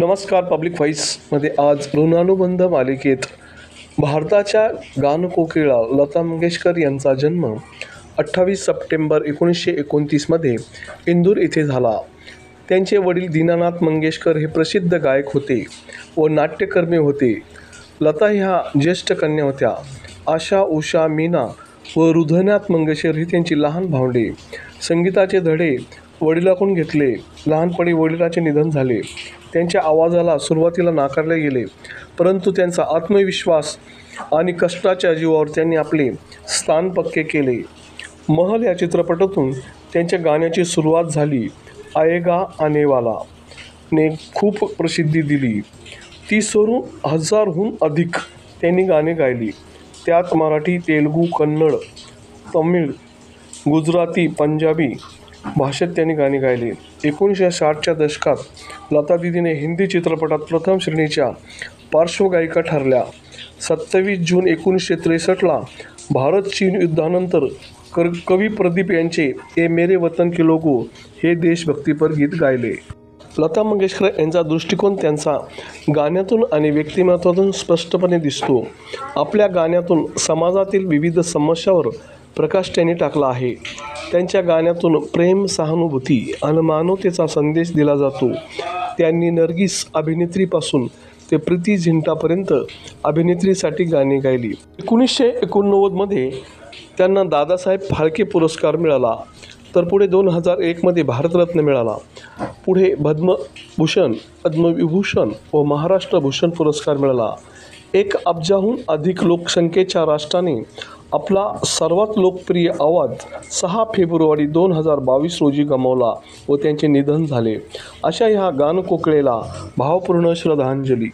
नमस्कार. पब्लिक व्हॉईसमध्ये आज ऋणानुबंध मालिकेत भारताच्या गानकोकिळा लता मंगेशकर यांचा जन्म 28 सप्टेंबर 1929 इंदूर येथे झाला. त्यांचे वडील दीनानाथ मंगेशकर हे प्रसिद्ध गायक होते व नाट्यकर्मी होते. लता ह्या ज्येष्ठ कन्या होत्या. आशा, उषा, मीना व हृदयनाथ मंगेशकर ही त्यांची लहान भावंडे. संगीताचे धडे वडिलांकडून घेतले. लहानपणी वडिलांचे निधन झाले. त्यांच्या आवाजाला सुरुवातीला नाकारले गेले, परंतु त्यांचा आत्मविश्वास आणि कष्टाच्या जीवावर त्यांनी आपले स्थान पक्के केले. महल या चित्रपटातून त्यांच्या गाण्याची सुरुवात झाली. आएगा आनेवाला ने खूप प्रसिद्धी दिली. 30,000हून अधिक त्यांनी गाणी गायली. त्यात मराठी, तेलुगू, कन्नड, तमिळ, गुजराती, पंजाबी भाषेत त्यांनी गाणी गायली. 1960च्या दशकात लता दीदीने हिंदी चित्रपटात प्रथम श्रेणीच्या पार्श्वगायिका ठरल्या. 27 जून 1963ला भारत-चीन युद्धानंतर कवी प्रदीप यांचे ए मेरे वतन के लोगो हे देशभक्तीपर गीत गायले. लता मंगेशकर यांचा दृष्टिकोन त्यांचा गाण्यातून आणि व्यक्तिमत्वातून स्पष्टपणे दिसतो. आपल्या गाण्यातून समाजातील विविध समस्यावर प्रकाश त्यांनी टाकला आहे. त्यांच्या गाण्यातून प्रेम, सहानुभूती आणि मानवतेचा संदेश दिला जातो. त्यांनी नर्गिस अभिनेत्रीपासून ते प्रीती झिंटापर्यंत अभिनेत्रीसाठी गाणी गायली. 1989मध्ये त्यांना दादासाहेब फाळके पुरस्कार मिळाला. तर पुढे 2001मध्ये भारतरत्न मिळाला. पुढे पद्मभूषण, पद्मविभूषण व महाराष्ट्र भूषण पुरस्कार मिळाला. 1 अब्जाहून अधिक लोकसंख्येच्या राष्ट्राने आपला सर्वात लोकप्रिय आवाज 6 फेब्रुवारी 2022 रोजी गमावला व त्यांचे निधन झाले. अशा ह्या गानकोकिळेला भावपूर्ण श्रद्धांजली.